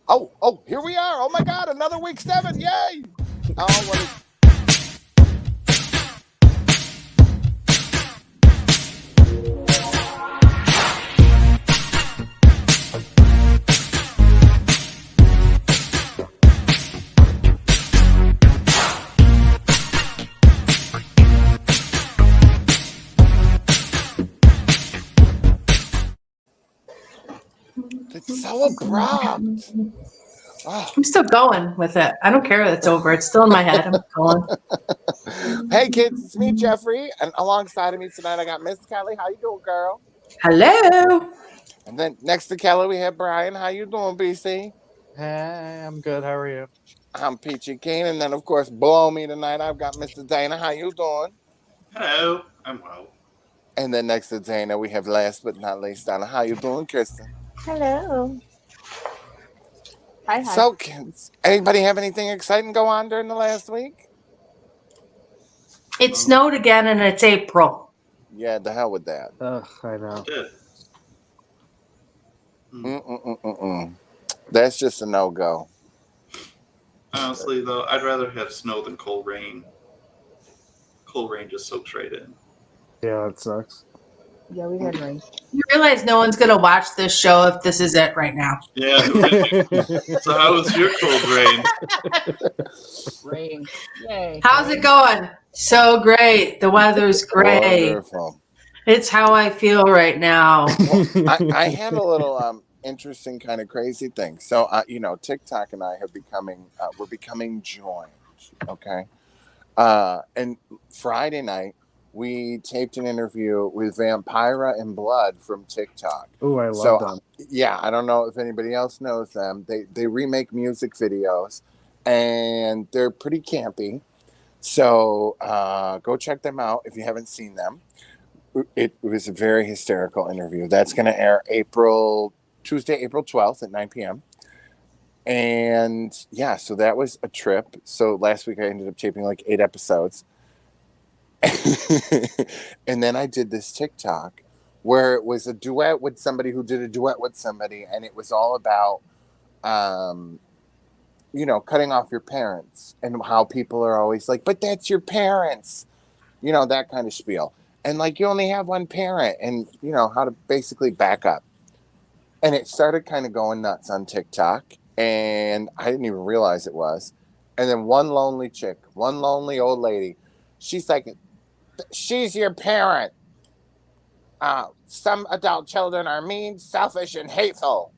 Oh, here we are. Oh my God, another week 7. Yay! Oh, what is it's so abrupt. Oh. I'm still going with it. I don't care that it's over. It's still in my head. I'm going. Hey kids, it's me, Jeffrey, and alongside of me tonight I got Miss Kelly. How you doing, girl? Hello. And then next to Kelly we have Brian. How you doing, BC? Hey, I'm good. How are you? I'm Peachy Keen, and then of course below me tonight I've got Mr. Dana. How you doing? Hello, I'm well. And then next to Dana we have last but not least Donna. How you doing, Kristen? Hello. Hi. So kids, anybody have anything exciting go on during the last week? It snowed again and it's April. Yeah, the hell with that. Ugh, I know. Good. That's just a no-go. Honestly, though, I'd rather have snow than cold rain. Cold rain just soaks right in. Yeah, that sucks. Yeah, we had rain. You realize no one's going to watch this show if this is it right now. Yeah. So how was your cold rain? Rain. Yay. How's it going? So great. The weather's great. Wonderful. It's how I feel right now. I had a little interesting kind of crazy thing. So TikTok and I have we're becoming joined. Okay. And Friday night we taped an interview with Vampira and Blood from TikTok. Ooh, I love them. Yeah, I don't know if anybody else knows them. They remake music videos and they're pretty campy. So go check them out if you haven't seen them. It was a very hysterical interview. That's going to air Tuesday, April 12th at 9 p.m. And yeah, so that was a trip. So last week I ended up taping like 8 episodes. And then I did this TikTok where it was a duet with somebody who did a duet with somebody. And it was all about, cutting off your parents and how people are always like, but that's your parents, that kind of spiel. And like, you only have one parent and how to basically back up. And it started kind of going nuts on TikTok. And I didn't even realize it was. And then one lonely old lady, she's like, she's your parent. Some adult children are mean, selfish, and hateful.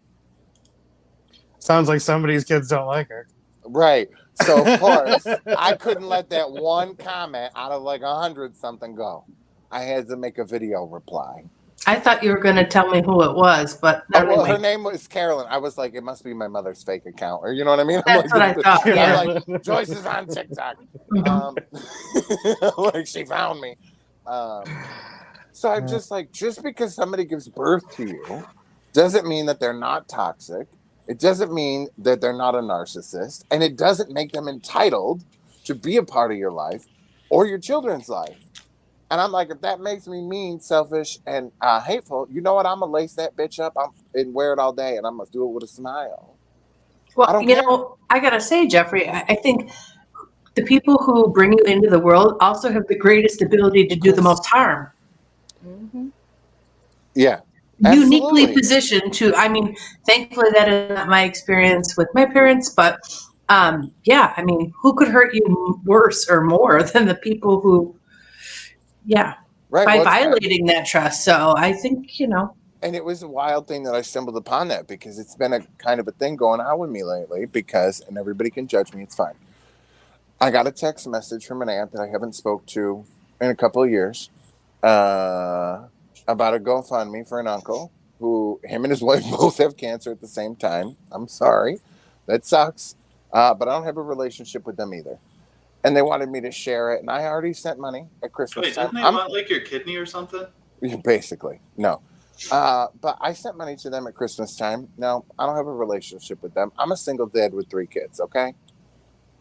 Sounds like somebody's kids don't like her. Right. So, of course, I couldn't let that one comment out of like 100 something go. I had to make a video reply. I thought you were going to tell me who it was, but her name was Carolyn. I was like, it must be my mother's fake account, or you know what I mean? That's what I thought. Yeah. I'm like, Joyce is on TikTok. Like she found me. So I'm just like, just because somebody gives birth to you doesn't mean that they're not toxic. It doesn't mean that they're not a narcissist, and it doesn't make them entitled to be a part of your life or your children's life. And I'm like, if that makes me mean, selfish, and hateful, you know what? I'm going to lace that bitch up and wear it all day, and I'm going to do it with a smile. Well, I got to say, Jeffrey, I think the people who bring you into the world also have the greatest ability to do the most harm. Mm-hmm. Yeah. Uniquely Absolutely. positioned to, thankfully that is not my experience with my parents, but who could hurt you worse or more than the people who, right, by violating that trust. So I think, And it was a wild thing that I stumbled upon that because it's been a kind of a thing going on with me lately and everybody can judge me, it's fine. I got a text message from an aunt that I haven't spoke to in a couple of years about a GoFundMe for an uncle who, him and his wife both have cancer at the same time. I'm sorry. That sucks. But I don't have a relationship with them either. And they wanted me to share it. And I already sent money at Christmas Wait, time. didn't they want like your kidney or something? Basically, no. But I sent money to them at Christmas time. No, I don't have a relationship with them. I'm a single dad with 3 kids, okay?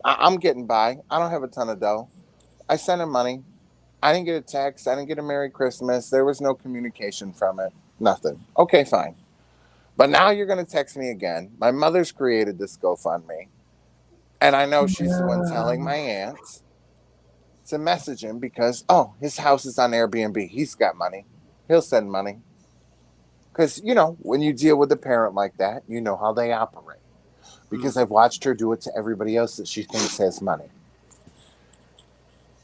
I'm getting by. I don't have a ton of dough. I sent him money. I didn't get a text. I didn't get a Merry Christmas. There was no communication from it. Nothing. Okay, fine. But now you're going to text me again. My mother's created this GoFundMe. And I know she's the one telling my aunt to message him because, oh, his house is on Airbnb. He's got money. He'll send money. Because, you know, when you deal with a parent like that, you know how they operate. Because I've watched her do it to everybody else that she thinks has money.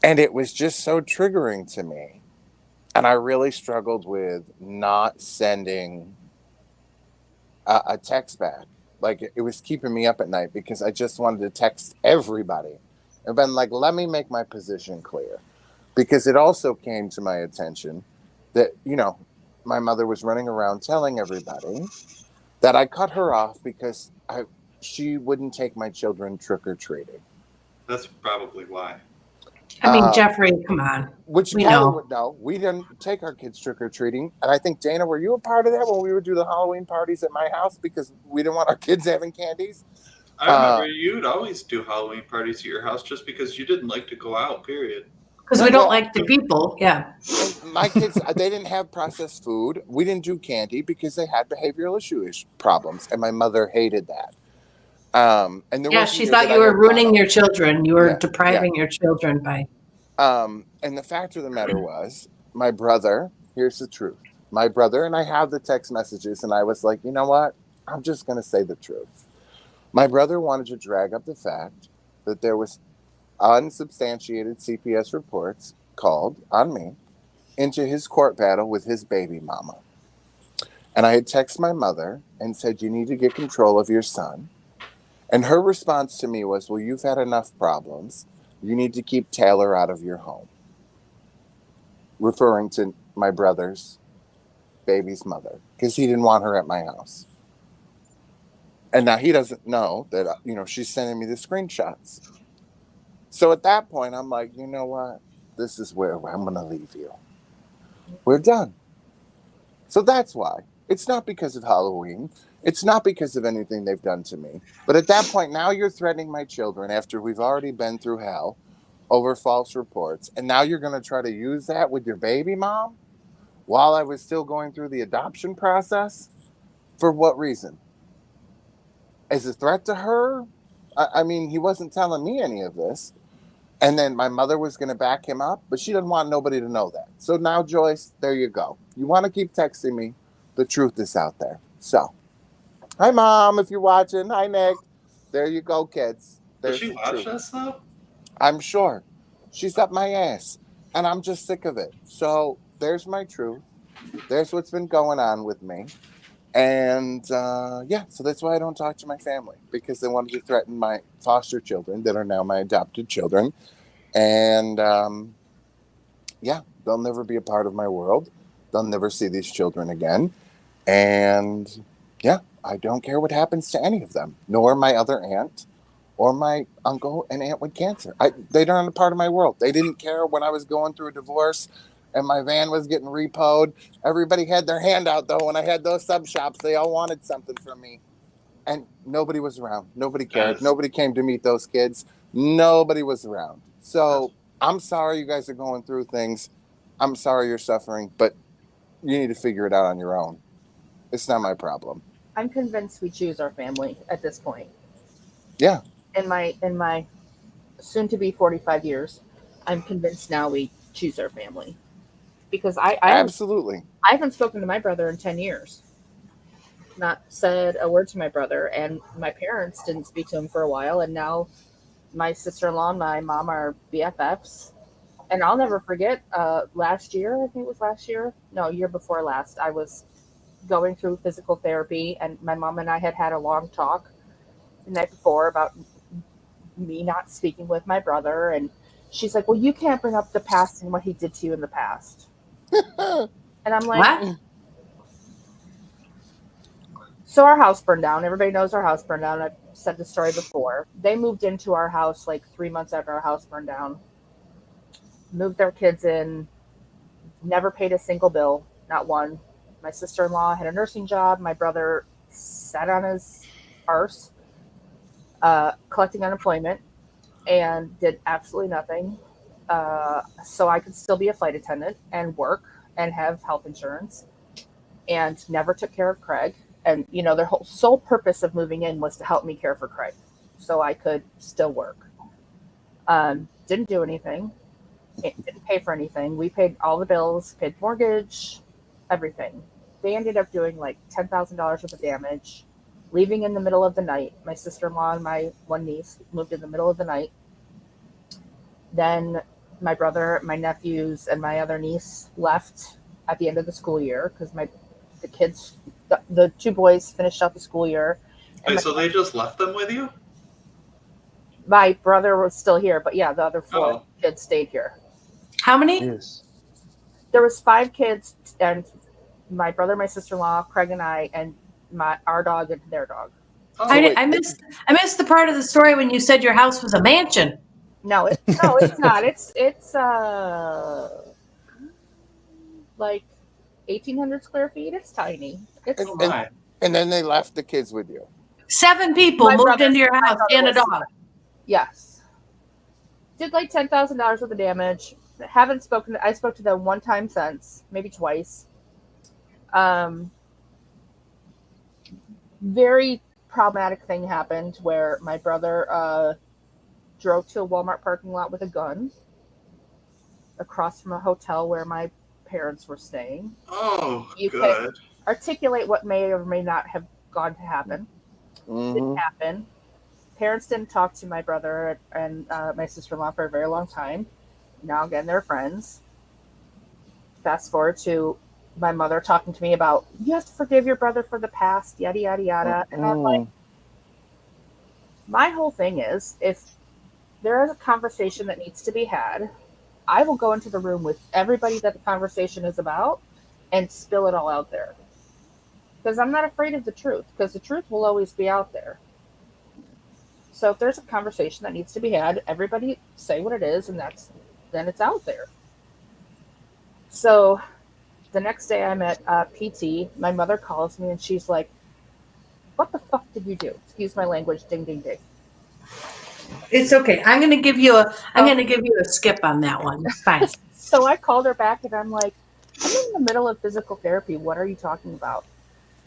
And it was just so triggering to me. And I really struggled with not sending a text back. Like, it was keeping me up at night because I just wanted to text everybody and been like, let me make my position clear. Because it also came to my attention that, you know, my mother was running around telling everybody that I cut her off because she wouldn't take my children trick-or-treating. That's probably why. I mean, Jeffrey, come on. Which We Kelly know. would know. We didn't take our kids trick-or-treating. And I think, Dana, were you a part of that when we would do the Halloween parties at my house because we didn't want our kids having candies? I remember you'd always do Halloween parties at your house just because you didn't like to go out, period. Because we don't like the people. Yeah. And my kids, they didn't have processed food. We didn't do candy because they had behavioral problems. And my mother hated that. And there Yeah, was she thought you were ruining your children. You were depriving your children by. And the fact of the matter was, my brother, here's the truth. My brother, and I have the text messages, and I was like, you know what? I'm just going to say the truth. My brother wanted to drag up the fact that there was unsubstantiated CPS reports called on me into his court battle with his baby mama. And I had texted my mother and said, you need to get control of your son. And her response to me was, well, you've had enough problems. You need to keep Taylor out of your home. Referring to my brother's baby's mother, because he didn't want her at my house. And now he doesn't know that, you know, she's sending me the screenshots. So at that point, I'm like, you know what? This is where I'm going to leave you. We're done. So that's why. It's not because of Halloween. It's not because of anything they've done to me. But at that point, now you're threatening my children after we've already been through hell over false reports. And now you're going to try to use that with your baby mom while I was still going through the adoption process? For what reason? As a threat to her? I mean, he wasn't telling me any of this. And then my mother was going to back him up, but she didn't want nobody to know that. So now, Joyce, there you go. You want to keep texting me. The truth is out there. So, hi, Mom, if you're watching. Hi, Nick. There you go, kids. Does There's she the watch truth. this, though? I'm sure. She's up my ass. And I'm just sick of it. So, there's my truth. There's what's been going on with me. And yeah, so that's why I don't talk to my family, because they wanted to threaten my foster children that are now my adopted children. And yeah, they'll never be a part of my world. They'll never see these children again. And yeah, I don't care what happens to any of them, nor my other aunt or my uncle and aunt with cancer. They aren't a part of my world. They didn't care when I was going through a divorce and my van was getting repoed. Everybody had their hand out, though, when I had those sub shops. They all wanted something from me. And nobody was around. Nobody cared. Nobody came to meet those kids. Nobody was around. So I'm sorry you guys are going through things. I'm sorry you're suffering, but you need to figure it out on your own. It's not my problem. I'm convinced we choose our family at this point. Yeah. In my soon to be 45 years, I'm convinced now we choose our family. Because I Absolutely. I haven't spoken to my brother in 10 years. Not said a word to my brother, and my parents didn't speak to him for a while, and now my sister-in-law and my mom are BFFs. And I'll never forget, last year, I think it was last year, no, year before last, I was going through physical therapy, and my mom and I had a long talk the night before about me not speaking with my brother, and she's like, well, you can't bring up the past and what he did to you in the past. And I'm like, What? So our house burned down. Everybody knows our house burned down. I've said the story before. They moved into our house like 3 months after our house burned down. Moved their kids in. Never paid a single bill. Not one. My sister-in-law had a nursing job. My brother sat on his arse, collecting unemployment, and did absolutely nothing. So I could still be a flight attendant and work and have health insurance, and never took care of Craig. And, their whole sole purpose of moving in was to help me care for Craig so I could still work. Didn't do anything. Didn't pay for anything. We paid all the bills, paid mortgage, everything. They ended up doing like $10,000 worth of damage, leaving in the middle of the night. My sister-in-law and my one niece moved in the middle of the night. Then my brother, my nephews, and my other niece left at the end of the school year because the kids, the two boys finished out the school year. Wait, so they just left them with you? My brother was still here, but yeah, the other four kids stayed here. How many? Yes. There was 5 kids, and my brother, my sister-in-law, Craig, and I, and our dog and their dog. Oh, I missed the part of the story when you said your house was a mansion. No, it's not. It's like 1,800 square feet. It's tiny. It's oh my. And then they left the kids with you. 7 people My moved brother- into your my house brother and a was- dog. Yes. Did like $10,000 worth of damage. I spoke to them one time since, maybe twice. Very problematic thing happened where my brother drove to a Walmart parking lot with a gun across from a hotel where my parents were staying. Oh, You good. Articulate what may or may not have gone to happen. Didn't happen. Parents didn't talk to my brother and my sister-in-law for a very long time. Now again, they're friends. Fast forward to my mother talking to me about, you have to forgive your brother for the past, yada, yada, yada. And I'm like, my whole thing is, if there is a conversation that needs to be had, I will go into the room with everybody that the conversation is about and spill it all out there. Because I'm not afraid of the truth, because the truth will always be out there. So if there's a conversation that needs to be had, everybody say what it is, and then it's out there. So the next day I'm at PT, my mother calls me and she's like, what the fuck did you do? Excuse my language, ding, ding, ding. It's okay. I'm going to give you a skip on that one. It's fine. So I called her back and I'm like, I'm in the middle of physical therapy. What are you talking about?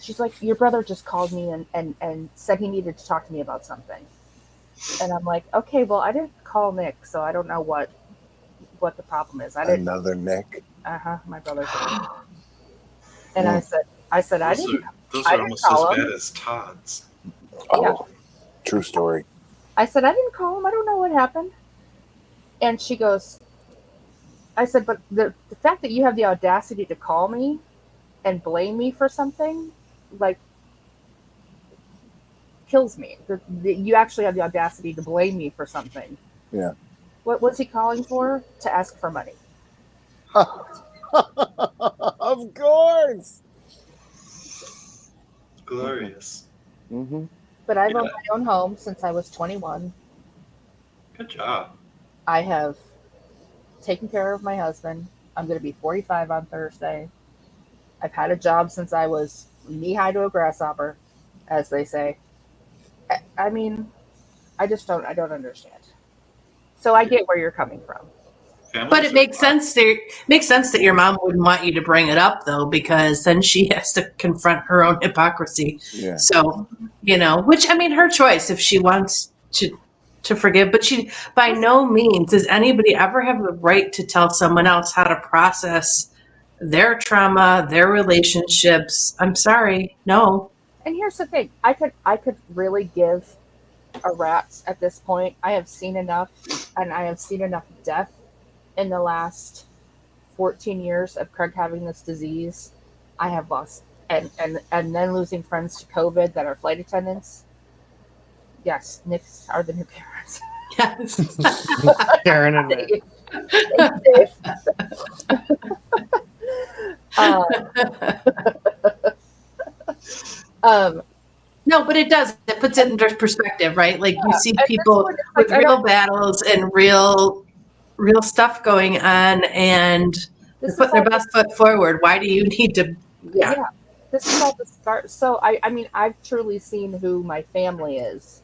She's like, your brother just called me and said he needed to talk to me about something. And I'm like, okay, well, I didn't call Nick, so I don't know what the problem is. Another Nick. My brother's and I said I didn't. Those I are didn't almost as call him. bad as Todd's. Oh, Yeah. true story. I said, I didn't call him. I don't know what happened. And she goes, I said, but the fact that you have the audacity to call me and blame me for something, like, kills me. You actually have the audacity to blame me for something. Yeah. What was he calling for? To ask for money. Of course. Glorious. Mm-hmm. But I've owned my own home since I was 21. Good job. I have taken care of my husband. I'm going to be 45 on Thursday. I've had a job since I was knee-high to a grasshopper, as they say. I mean, I don't understand. So I get where you're coming from. But it makes sense that your mom wouldn't want you to bring it up, though, because then she has to confront her own hypocrisy. Yeah. So, which, I mean, her choice if she wants to forgive. But she, by no means, does anybody ever have the right to tell someone else how to process their trauma, their relationships. I'm sorry, no. And here's the thing: I could really give a rat's at this point. I have seen enough, and I have seen enough death in the last 14 years of Craig having this disease. I have lost, and then losing friends to COVID that are flight attendants. Yes, Nick's are the new parents. Yes. Karen and Nick. Dave. No, but it does. It puts it into perspective, right? Like you see and people this one, it's with like, real battles and real stuff going on, and they're This is putting their all best foot forward. Why do you need to? yeah. This is all the start. So I mean, I've truly seen who my family is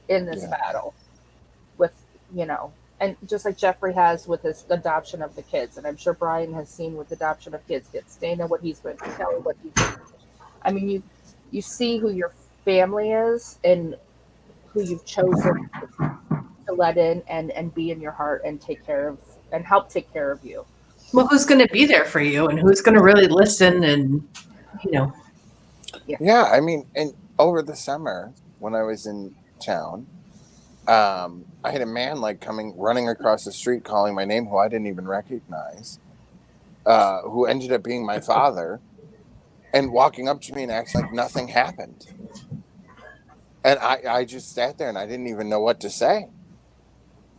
in this battle with, and just like Jeffrey has with his adoption of the kids, and I'm sure Brian has seen with adoption of kids. Dana what he's been through, Kelly what he's been through. I mean, you see who your family is and who you've chosen to let in and be in your heart and take care of and help take care of you. Well, who's going to be there for you and who's going to really listen and, you know. Yeah, I mean, and over the summer when I was in town, I had a man like running across the street calling my name who I didn't even recognize, who ended up being my father, and walking up to me and acting like nothing happened. And I just sat there and I didn't even know what to say.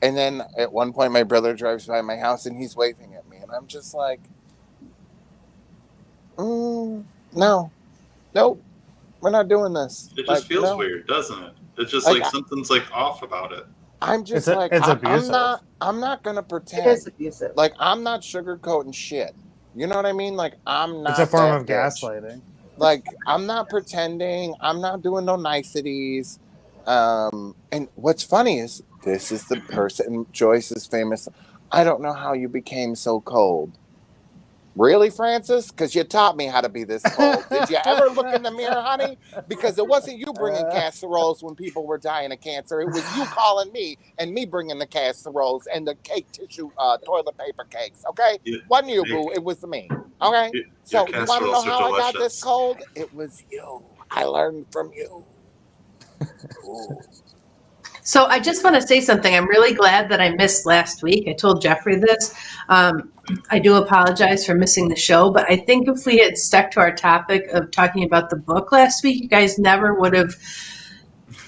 And then at one point, my brother drives by my house and he's waving at me. And I'm just like, no, nope, we're not doing this. It just Like, feels no. weird, doesn't it? It's just Like, like something's like off about it. I'm just It's like, it's I'm abusive. not going to It pretend. is abusive. Like, I'm not sugarcoating shit. You know what I mean? Like, I'm not. It's a form that of bitch. gaslighting. Like, I'm not pretending. I'm not doing no niceties. And what's funny is this is the person, Joyce is famous. I don't know how you became so cold. Really, Francis? Because you taught me how to be this cold. Did you ever look in the mirror, honey? Because it wasn't you bringing casseroles when people were dying of cancer. It was you calling me and me bringing the casseroles and the cake tissue, toilet paper cakes. Okay? Wasn't you, boo. It was me. Okay? So you want to know how I got this cold? It was you. I learned from you. Ooh. So I just want to say something. I'm really glad that I missed last week. I told Jeffrey this. I do apologize for missing the show, but I think if we had stuck to our topic of talking about the book last week, you guys never would have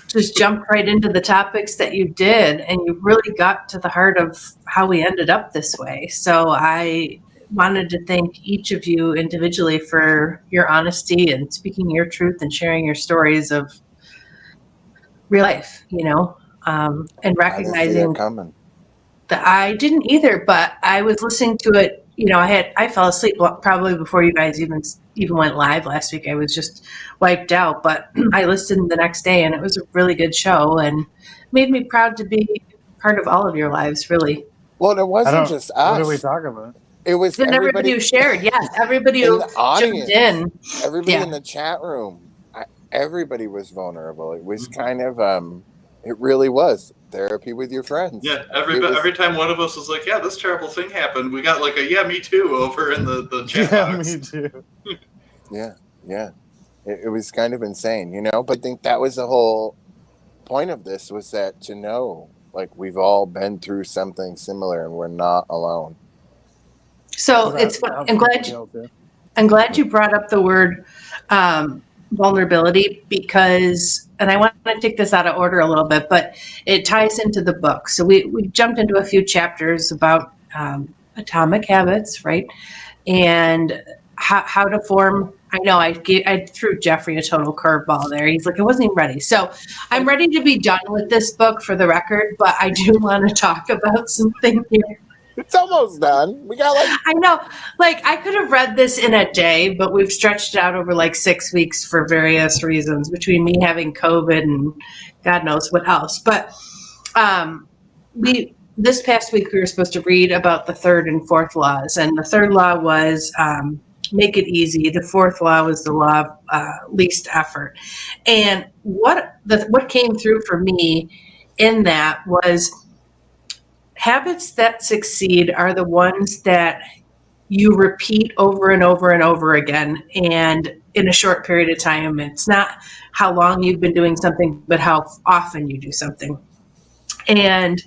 just jumped right into the topics that you did, and you really got to the heart of how we ended up this way. So I wanted to thank each of you individually for your honesty and speaking your truth and sharing your stories of real life, you know, and I didn't see recognizing it coming. that I didn't either, but I was listening to it. You know, I fell asleep probably before you guys even went live last week. I was just wiped out, but I listened the next day, and it was a really good show, and made me proud to be part of all of your lives. Really, Well, it wasn't just What did we us. talk about? It was and everybody who shared, yes, everybody in who the jumped audience, in, everybody yeah. in the chat room. Everybody was vulnerable. It was kind of, it really was therapy with your friends. Yeah, every time one of us was like, yeah, this terrible thing happened, we got like a, yeah, me too, over in the chat box. Me too. Yeah. It was kind of insane, you know? But I think that was the whole point of this, was that to know, like, we've all been through something similar and we're not alone. So it's fun. I'm glad you brought up the word vulnerability, because, and I want to take this out of order a little bit, but it ties into the book. So we jumped into a few chapters about atomic habits, right? And how to form. I know I threw Jeffrey a total curveball there. He's like, I wasn't even ready. So I'm ready to be done with this book, for the record, but I do want to talk about something here. It's almost done. We got I know, like, I could have read this in a day, but we've stretched it out over like 6 weeks for various reasons, between me having COVID and God knows what else. But this past week we were supposed to read about the third and fourth laws, and the third law was make it easy. The fourth law was the law of least effort. And what came through for me in that was, habits that succeed are the ones that you repeat over and over and over again, and in a short period of time. It's not how long you've been doing something, but how often you do something. And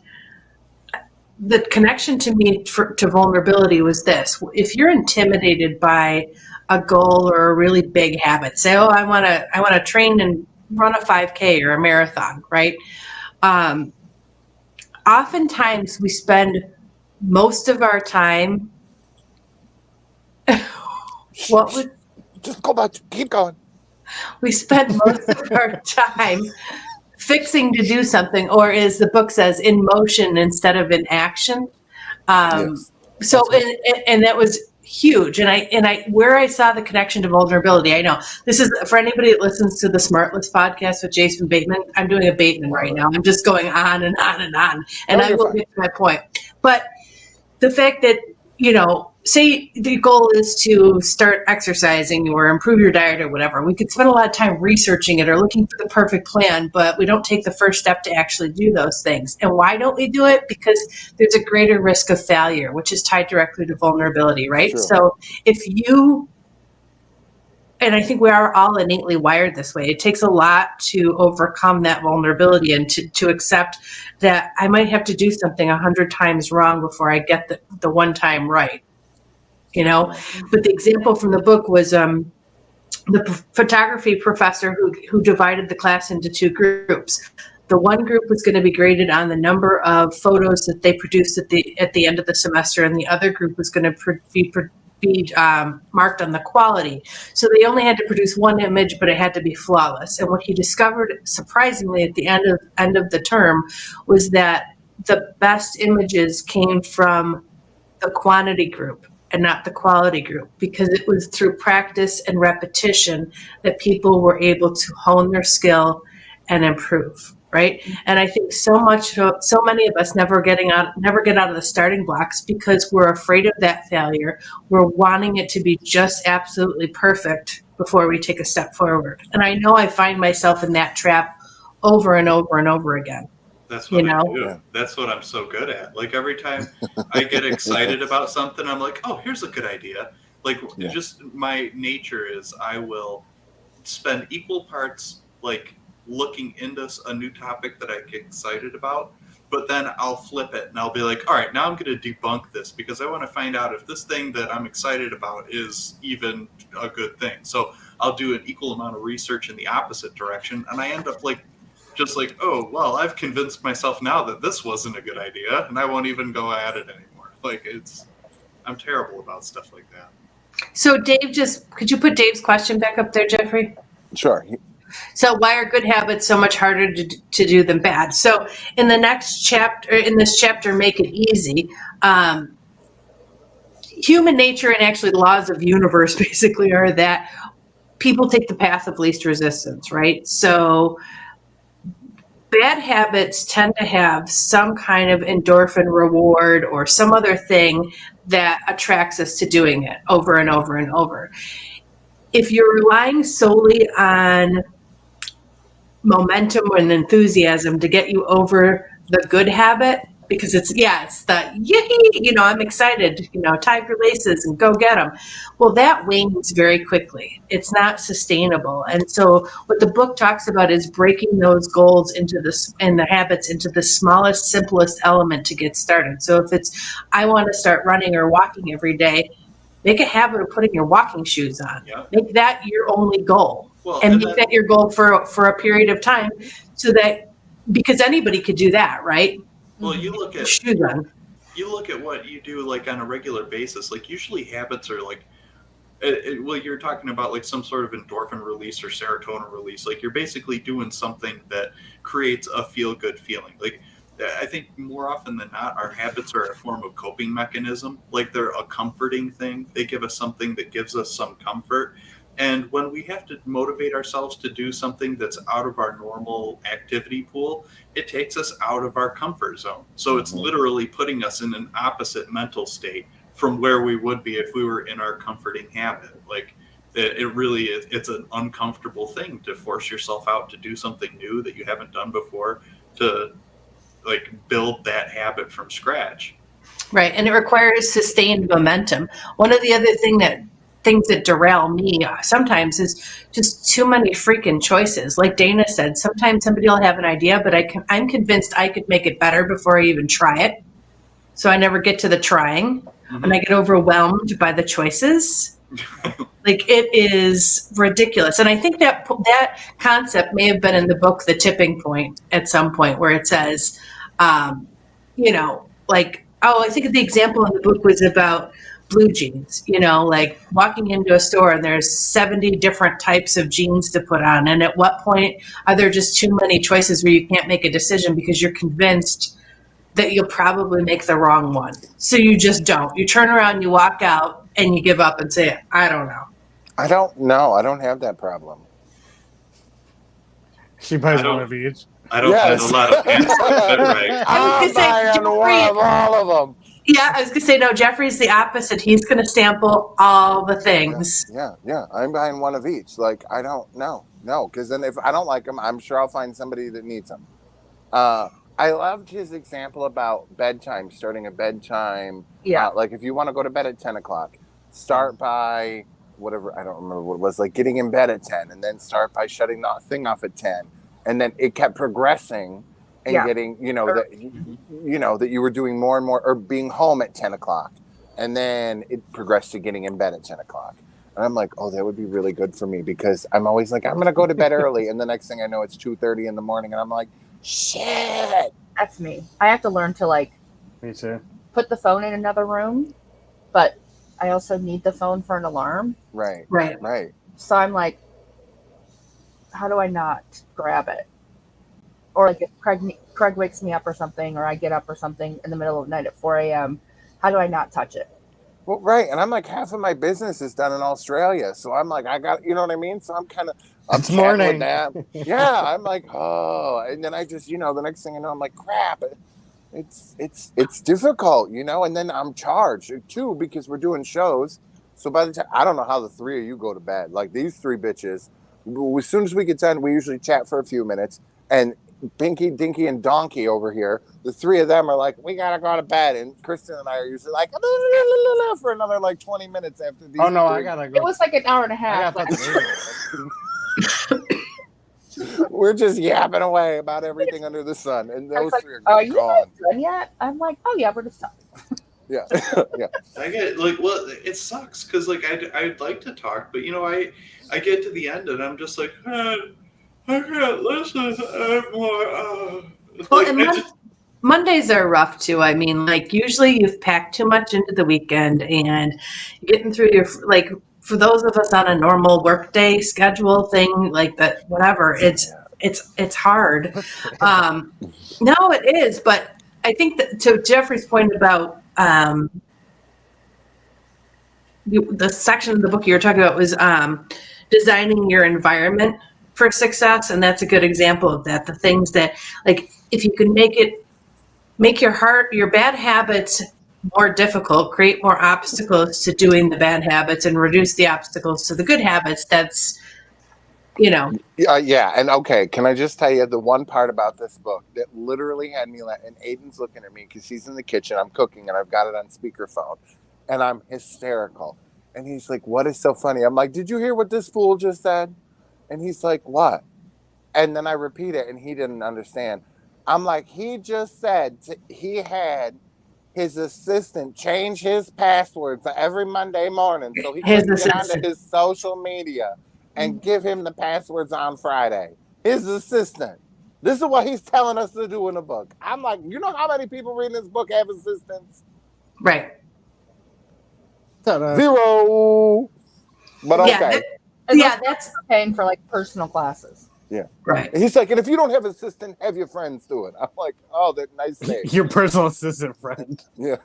the connection to me to vulnerability was this: if you're intimidated by a goal or a really big habit, say, oh, I want to train and run a 5K or a marathon, right? Oftentimes we spend most of our time just go back, keep going. We spend most of our time fixing to do something, or as the book says, in motion instead of in action. Yes. So and that was huge. And I where I saw the connection to vulnerability, I know this is for anybody that listens to the Smartless podcast with Jason Bateman. I'm doing a Bateman right now. I'm just going on and on and on, and I will get to my point. But the fact that, you know, say the goal is to start exercising or improve your diet or whatever. We could spend a lot of time researching it or looking for the perfect plan, but we don't take the first step to actually do those things. And why don't we do it? Because there's a greater risk of failure, which is tied directly to vulnerability, right? True. So if you, and I think we are all innately wired this way. It takes a lot to overcome that vulnerability and to accept that I might have to do something 100 times wrong before I get the one time right. But the example from the book was the photography professor who divided the class into two groups. The one group was going to be graded on the number of photos that they produced at the end of the semester, and the other group was going to be marked on the quality. So they only had to produce one image, but it had to be flawless. And what he discovered, surprisingly, at the end of the term, was that the best images came from the quantity group and not the quality group, because it was through practice and repetition that people were able to hone their skill and improve, right? And I think so many of us never get out of the starting blocks because we're afraid of that failure. We're wanting it to be just absolutely perfect before we take a step forward. And I know I find myself in that trap over and over and over again. That's what I do. Yeah. That's what I'm so good at. Like every time I get excited about something, I'm like, oh, here's a good idea. Like just my nature is I will spend equal parts like looking into a new topic that I get excited about, but then I'll flip it and I'll be like, all right, now I'm going to debunk this because I want to find out if this thing that I'm excited about is even a good thing. So I'll do an equal amount of research in the opposite direction, and I end up just like, oh, well, I've convinced myself now that this wasn't a good idea, and I won't even go at it anymore. I'm terrible about stuff like that. So Dave, could you put Dave's question back up there, Jeffrey? Sure. So why are good habits so much harder to do than bad? So in this chapter, Make It Easy, human nature and actually the laws of the universe basically are that people take the path of least resistance, right? So bad habits tend to have some kind of endorphin reward or some other thing that attracts us to doing it over and over and over. If you're relying solely on momentum and enthusiasm to get you over the good habit, because it's the yay, I'm excited, tie your laces and go get them. Well, that wanes very quickly. It's not sustainable. And so what the book talks about is breaking those goals and the habits into the smallest, simplest element to get started. So if it's, I want to start running or walking every day, make a habit of putting your walking shoes on. Yeah. Make that your only goal. Well, and make that your goal for a period of time, so that, because anybody could do that, right? Well, you look at shoes on. You look at what you do like on a regular basis. Like usually habits are like, well, you're talking about like some sort of endorphin release or serotonin release. Like you're basically doing something that creates a feel-good feeling. Like I think more often than not, our habits are a form of coping mechanism. Like they're a comforting thing. They give us something that gives us some comfort. And when we have to motivate ourselves to do something that's out of our normal activity pool, it takes us out of our comfort zone. So it's literally putting us in an opposite mental state from where we would be if we were in our comforting habit. Like it really is, it's an uncomfortable thing to force yourself out to do something new that you haven't done before, to like build that habit from scratch. Right. And it requires sustained momentum. One of the other things that derail me sometimes is just too many freaking choices. Like Dana said, sometimes somebody will have an idea, but I'm convinced I could make it better before I even try it. So I never get to the trying, and I get overwhelmed by the choices. Like it is ridiculous. And I think that concept may have been in the book, The Tipping Point, at some point, where it says, I think the example in the book was about blue jeans, like walking into a store and there's 70 different types of jeans to put on. And at what point are there just too many choices where you can't make a decision because you're convinced that you'll probably make the wrong one? So you just don't. You turn around, you walk out, and you give up and say, I don't know. I don't know. I don't have that problem. She buys one of each. I don't find a lot of pants that fit right. I'm buying one of all of them. Yeah, I was gonna say no. Jeffrey's the opposite. He's gonna sample all the Yeah, things. yeah. I'm behind one of each. Like I don't know, no, because then if I don't like them, I'm sure I'll find somebody that needs them. Uh, I loved his example about bedtime, starting a bedtime. Yeah. Like if you want to go to bed at 10 o'clock, start by whatever, I don't remember what it was, like getting in bed at 10 and then start by shutting the thing off at 10. And then it kept progressing and Yeah. getting, that you were doing more and more or being home at 10 o'clock. And then it progressed to getting in bed at 10 o'clock. And I'm like, oh, that would be really good for me because I'm always like, I'm going to go to bed early. And the next thing I know, it's 2:30 in the morning. And I'm like, shit. That's me. I have to learn to like Me too. put the phone in another room, but I also need the phone for an alarm. Right. Right. So I'm like, how do I not grab it? Or like if Craig wakes me up or something, or I get up or something in the middle of the night at 4 a.m., how do I not touch it? Well, right. And I'm like, half of my business is done in Australia. So I'm like, I got, you know what I mean? So I'm kind of, It's morning. with that. Yeah. I'm like, oh, and then I just, the next thing I know, I'm like, crap. It's difficult, and then I'm charged too because we're doing shows. So by the time, I don't know how the three of you go to bed. Like these three bitches, as soon as we get done, we usually chat for a few minutes. And Pinky, Dinky, and Donkey over here, the three of them are like, we gotta go to bed. And Kristen and I are usually like, for another like 20 minutes after these. Oh no, three. I gotta go. It was like an hour and a I half. gotta put the baby. We're just yapping away about everything under the sun, and those like, three are are you gone. guys done yet? I'm like, oh yeah, we're just talking. Yeah, yeah. I get like, well, it sucks because like I'd like to talk, but I get to the end and I'm just like, I can't listen anymore. Well, and Mondays are rough too. I mean, like usually you've packed too much into the weekend and getting through your like for those of us on a normal workday schedule thing like that, whatever. It's hard. No, it is. But I think that to Jeffrey's point about the section of the book you were talking about was designing your environment for success, and that's a good example of that. The things that, like, if you can make your bad habits more difficult, create more obstacles to doing the bad habits, and reduce the obstacles to the good habits. That's, Yeah, and okay, can I just tell you the one part about this book that literally had me and Aiden's looking at me because he's in the kitchen, I'm cooking, and I've got it on speakerphone, and I'm hysterical. And he's like, what is so funny? I'm like, did you hear what this fool just said? And he's like, what? And then I repeat it, and he didn't understand. I'm like, he just said he had his assistant change his password for every Monday morning so he could get onto his social media and give him the passwords on Friday. His assistant. This is what he's telling us to do in the book. I'm like, you know how many people reading this book have assistants? right. Zero. But okay. That's paying for like personal classes. Yeah. Right. And he's like, and if you don't have an assistant, have your friends do it. I'm like, oh, that nice thing. Your personal assistant friend. Yeah.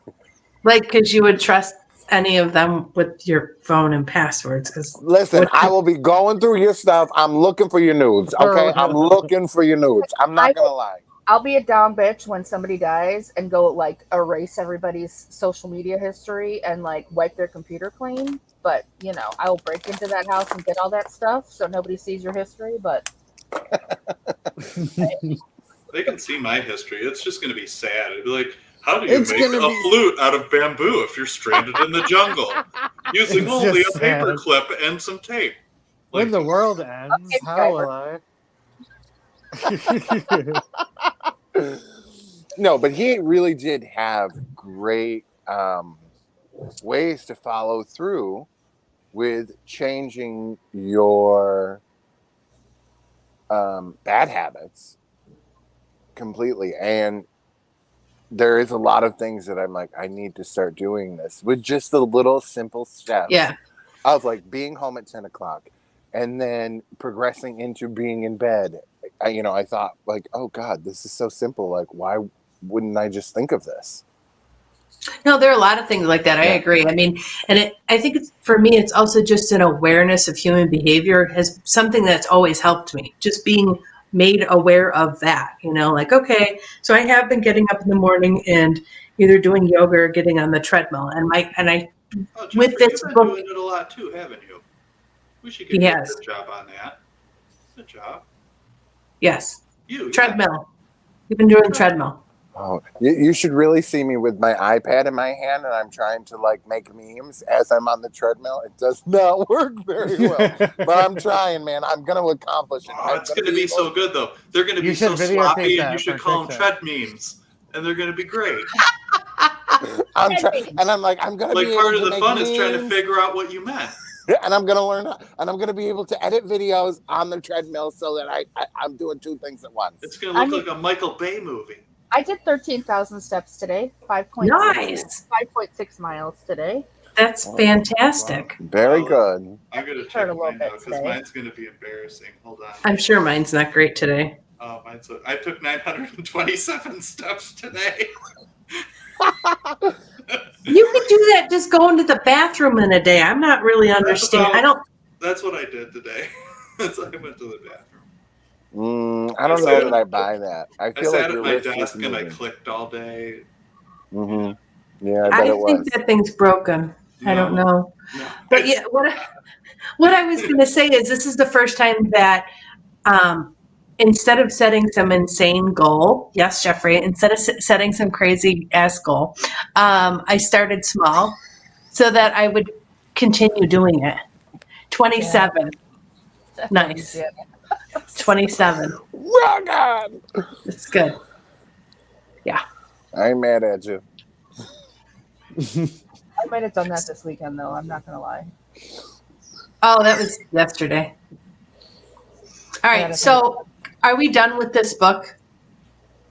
Like, because you would trust any of them with your phone and passwords. Because listen, I will be going through your stuff. I'm looking for your nudes. Okay, I'm looking for your nudes. I'm not gonna lie. I'll be a down bitch when somebody dies and go like erase everybody's social media history and like wipe their computer clean. But I will break into that house and get all that stuff so nobody sees your history. But they can see my history. It's just going to be sad. It'd be like, how do you make a flute out of bamboo if you're stranded in the jungle using only a paper clip and some tape? Like, when the world ends, okay, how will I? No, but he really did have great ways to follow through with changing your bad habits completely. And there is a lot of things that I'm like, I need to start doing this with just the little simple steps of like being home at 10 o'clock and then progressing into being in bed. I thought like, oh God, this is so simple. Like, why wouldn't I just think of this? No, there are a lot of things like that. I agree. I mean, I think for me, it's also just an awareness of human behavior has something that's always helped me. Just being made aware of that, like, okay, so I have been getting up in the morning and, either doing yoga or getting on the treadmill. And I Oh, with Jeffrey, this you've been book, doing it a lot too, haven't you? We should give he you a has. good job on that. Good job. Yes, Yeah. treadmill. You've been doing treadmill. Oh, you should really see me with my iPad in my hand, and I'm trying to like make memes as I'm on the treadmill. It does not work very well, but I'm trying, man. I'm gonna accomplish it. Oh, it's going to be so good, though. They're going to You be so should videotape sloppy, and that you should for call them TikTok. tread memes, and they're going to be great. I'm trying, and I'm like, I'm gonna Like, be part able of to the make fun memes, is trying to figure out what you meant. and I'm gonna learn, and I'm gonna be able to edit videos on the treadmill so that I'm doing two things at once. It's going to look like a Michael Bay movie. I did 13,000 steps today. 5.6 Nice. 5.6 miles today. That's fantastic. Very Well, good. I'm going to Hurt check a little mine bit out because today. mine's going to be embarrassing. Hold on. I'm sure mine's not great today. Oh, I took 927 steps today. You could do that just going to the bathroom in a day. I'm not really understanding. That's what I did today. I went to the bathroom. I don't know that I buy that. I I feel like sat your at my list is desk and I moving. clicked all day. Yeah, I bet I it was. think that thing's broken. I don't know. No. But yeah, what I was going to say is this is the first time that instead of setting some insane goal, yes, Jeffrey, instead of setting some crazy ass goal, I started small so that I would continue doing it. 27. Nice. Yeah. 27. Rock on! It's good. I ain't mad at you. I might have done that this weekend, though. I'm not going to lie. Oh, that was yesterday. All right. So are we done with this book?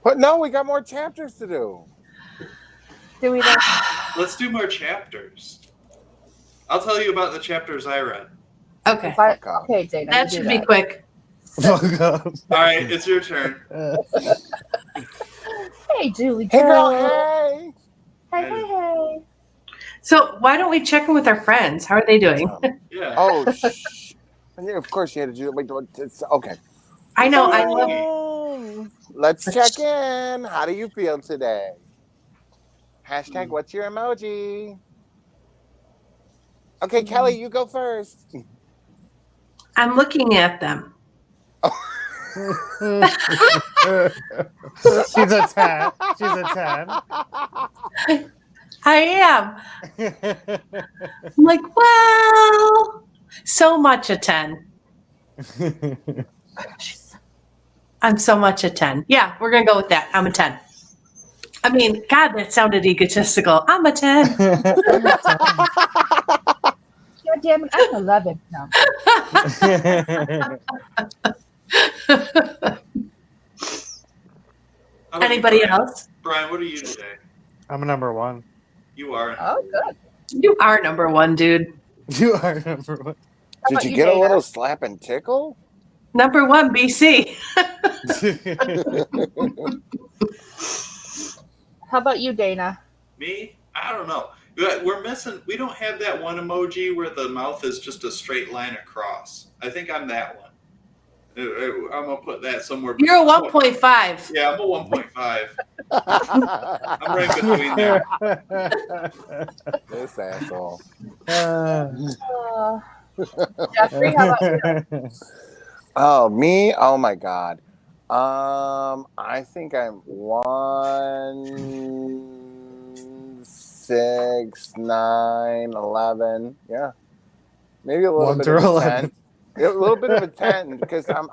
But no, we got more chapters to do. Do we? Let's do more chapters. I'll tell you about the chapters I read. Okay. Okay, Dana. That should be quick. Fuck up. All right, it's your turn. Hey, Julie. Hey, girl, hey. Hey. So why don't we check in with our friends? How are they doing? Yeah. Oh, yeah, of course you had to do it. Wait, it's okay. I know. I love. Let's check in. How do you feel today? Hashtag what's your emoji? Okay, Kelly, you go first. I'm looking at them. She's a 10. She's a 10. I am. I'm like, well, so much a 10. I'm so much a 10. Yeah, we're going to go with that. I'm a 10. I mean, God, that sounded egotistical. I'm a 10. God damn it, I'm 11 now. Anybody else? Brian, what are you today? I'm a number 1. You are. Oh, good. You are number 1, dude. You are number 1. Did you get a little slap and tickle? Number 1, BC. How about you, Dana? Me? I don't know. We're missing. We don't have that one emoji where the mouth is just a straight line across. I think I'm that one. I'm gonna put that somewhere. You're a 1.5. Yeah, I'm a 1.5. I'm right between there. This asshole. Jeffrey, how about you? Oh, me? Oh my God. I think I'm 1, 6, 9, 11. Yeah, maybe a little bit of a 10. A little bit of a 10 because I'm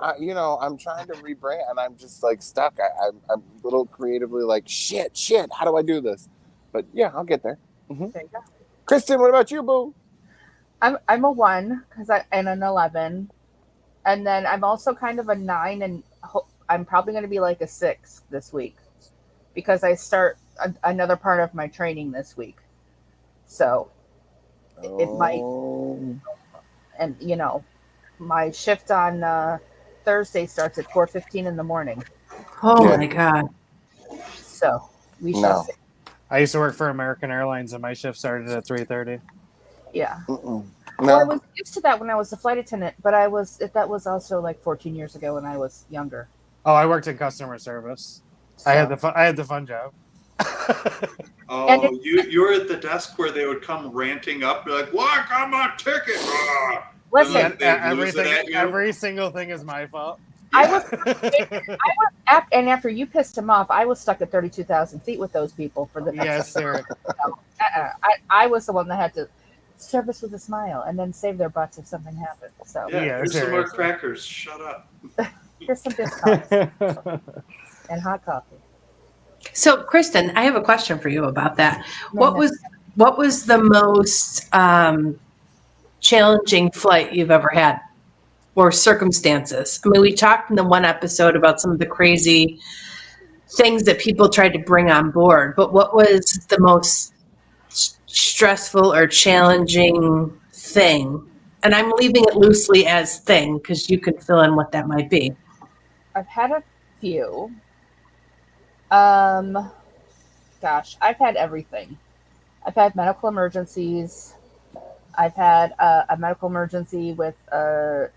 trying to rebrand and I'm just like stuck. I'm a little creatively like shit. How do I do this? But yeah, I'll get there. Mm-hmm. There you go. Kristen, what about you, boo? I'm a 1 and an 11, and then I'm also kind of a 9, and I'm probably going to be like a 6 this week because I start another part of my training this week. So it might, and my shift on Thursday starts at 4:15 in the morning. Oh my God. So we shall see. I used to work for American Airlines and my shift started at 3:30. Yeah. No. Well, I was used to that when I was a flight attendant, but that was also like 14 years ago when I was younger. Oh, I worked in customer service. So. I had the fun job. And Oh, you're at the desk where they would come ranting up, be like, "What? I'm on ticket!" Ah! Listen, And they'd lose it at you. every single thing is my fault. I was and after you pissed him off, I was stuck at 32,000 feet with those people for the next. Yes, sir. I was the one that had to service with a smile and then save their butts if something happened. So Yeah, Yeah, here's some more seriously. crackers. Shut up. here's some discounts and hot coffee. So, Kristen, I have a question for you about that. No, What was the most challenging flight you've ever had, or circumstances? I mean, we talked in the one episode about some of the crazy things that people tried to bring on board, but what was the most stressful or challenging thing? And I'm leaving it loosely as thing because you can fill in what that might be. I've had a few. Gosh, I've had everything. I've had medical emergencies. I've had a medical emergency with a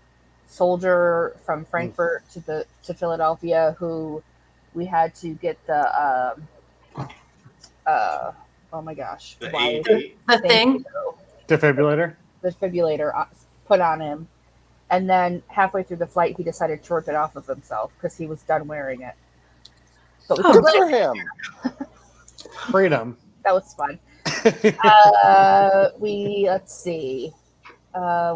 soldier from Frankfurt to Philadelphia who we had to get the oh my gosh, The why AD. is it- The Thank thing? you. Defibrillator. The defibrillator put on him, and then halfway through the flight, he decided to rip it off of himself because he was done wearing it. So it was Oh, Good for him. Freedom. that was fun. Let's see.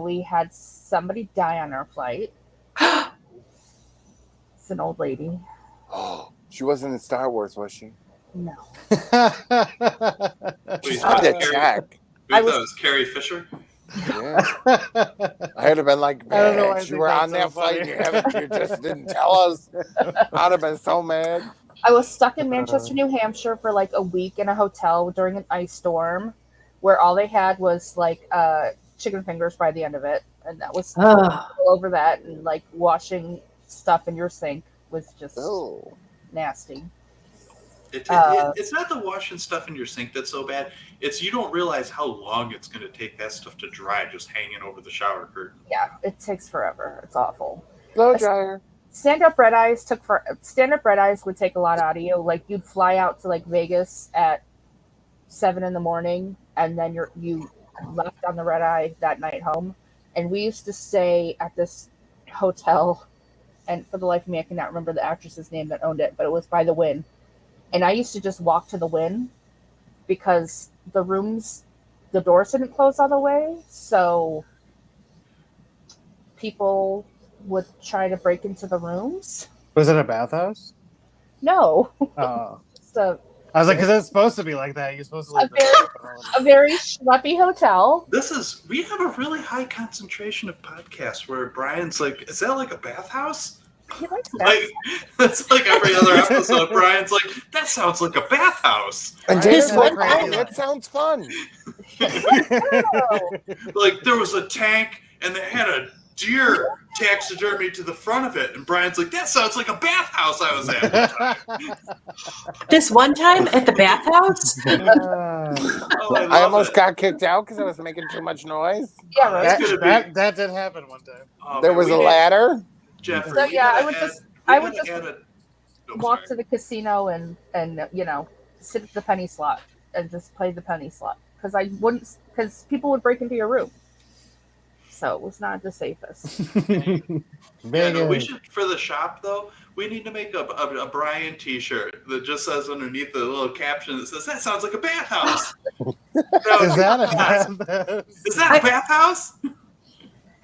We had somebody die on our flight. It's an old lady. Oh, she wasn't in Star Wars, was she? No. Wait, She's that had was to Carrie- check. wait, I was- that was Carrie Fisher. Yeah. I would have been like, I don't know why I bitch, you think were that's on so that flight and funny. you just didn't tell us. I'd have been so mad. I was stuck in Manchester, New Hampshire for like a week in a hotel during an ice storm where all they had was like chicken fingers by the end of it. And that was Oh, all over that. And like washing stuff in your sink was just Oh. nasty. It's not the washing stuff in your sink that's so bad. It's you don't realize how long it's going to take that stuff to dry just hanging over the shower curtain. Yeah, it takes forever. It's awful. Blow dryer. Stand-up red eyes would take a lot out of you. Like you'd fly out to like Vegas at 7 a.m. and then you left on the red eye that night home. And we used to stay at this hotel, and for the life of me, I cannot remember the actress's name that owned it, but it was by the Wynn. And I used to just walk to the Wynn because the doors didn't close all the way, so people would try to break into the rooms. Was it a bathhouse? No, Oh. just a I was like, because it's supposed to be like that. You're supposed to leave a very schleppy hotel. We have a really high concentration of podcasts where Brian's like, is that like a bathhouse? He likes that. Like, that's like every other episode. Brian's like, that sounds like a bathhouse. And Right. Dana's This like, one oh, time- that sounds fun. Oh, Like, there was a tank and they had a deer taxidermy to the front of it. And Brian's like, that sounds like a bathhouse I was at. this one time at the bathhouse? Oh, I love almost it. got kicked out because I was making too much noise. yeah, right. That's gonna be- that did happen one time. Oh, There man, was we a need- ladder. Jeffrey, So, we yeah, gotta I would add- just- we I would gotta just add a- oh, Walk sorry. to the casino and sit at the penny slot and just play the penny slot because people would break into your room. So it was not the safest. Yeah, no, we should, for the shop though, we need to make a Brian t-shirt that just says underneath the little caption that says, that sounds like a bathhouse. Is that a Is that a bathhouse?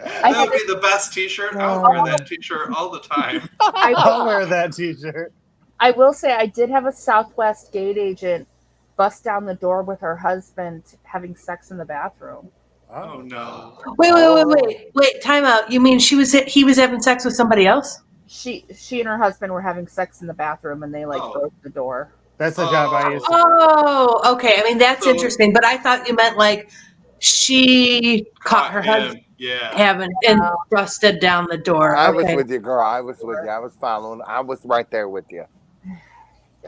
I That had would be the best t-shirt. I would wear that t-shirt all the time. I'll wear that t-shirt. I will say I did have a Southwest gate agent bust down the door with her husband having sex in the bathroom. Oh no. Wait, time out. You mean he was having sex with somebody else? She and her husband were having sex in the bathroom and they Oh. broke the door. That's the job I used to Oh, okay. I mean, that's So- interesting, but I thought you meant like she caught her him. husband Yeah. having and busted down the door. I was Okay. with you, girl. I was with you. I was following. I was right there with you.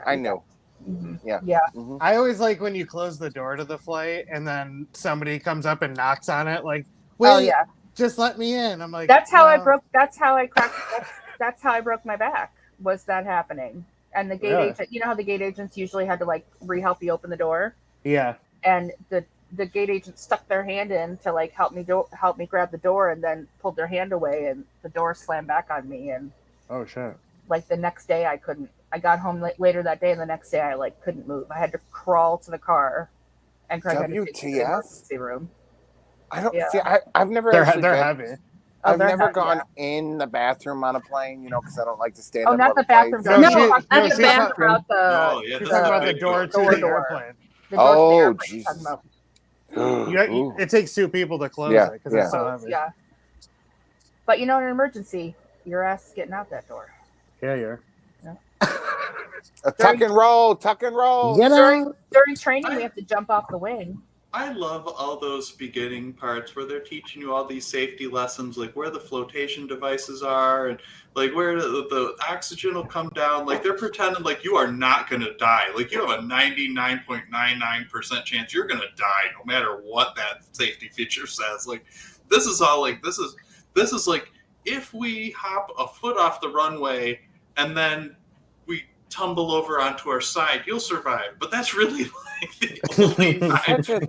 I know. Mhm. Yeah. Yeah. Mhm. I always like when you close the door to the flight and then somebody comes up and knocks on it, like, wait, Oh yeah. just let me in. I'm like, That's how I "No." broke. That's how I broke my back. Was that happening? And the gate Really? agent, you know how the gate agents usually had to like help you open the door, Yeah. and the gate agent stuck their hand in to like help me grab the door, and then pulled their hand away, and the door slammed back on me. And Oh shit. like the next day, I couldn't. I got home later that day, and the next day I like couldn't move. I had to crawl to the car, and Craig had to take me to the WTF? emergency room. I don't Yeah. see. I've never They're actually they're been- heavy. I've they're never heavy, gone yeah. in the bathroom on a plane, because I don't like to stand Oh, up not on the flights. bathroom. No, No, she- I'm no, talking she's about talking- Oh, yeah, She's this talking is about a the big door door. to Door the to door. airplane. the door to the Oh, airplane I'm Jesus. talking about. You, it takes two people to close Yeah, it because yeah. it's so heavy. Yeah. But in an emergency, your ass is getting out that door. Yeah, you're. Tuck and roll, tuck and roll. Get out. During training, we have to jump off the wing. I love all those beginning parts where they're teaching you all these safety lessons, like where the flotation devices are and like where the oxygen will come down. Like they're pretending like you are not going to die. Like you have a 99.99% chance you're going to die no matter what that safety feature says. Like this is all like this is like if we hop a foot off the runway and then we tumble over onto our side, you'll survive. But that's really like the only time. Such a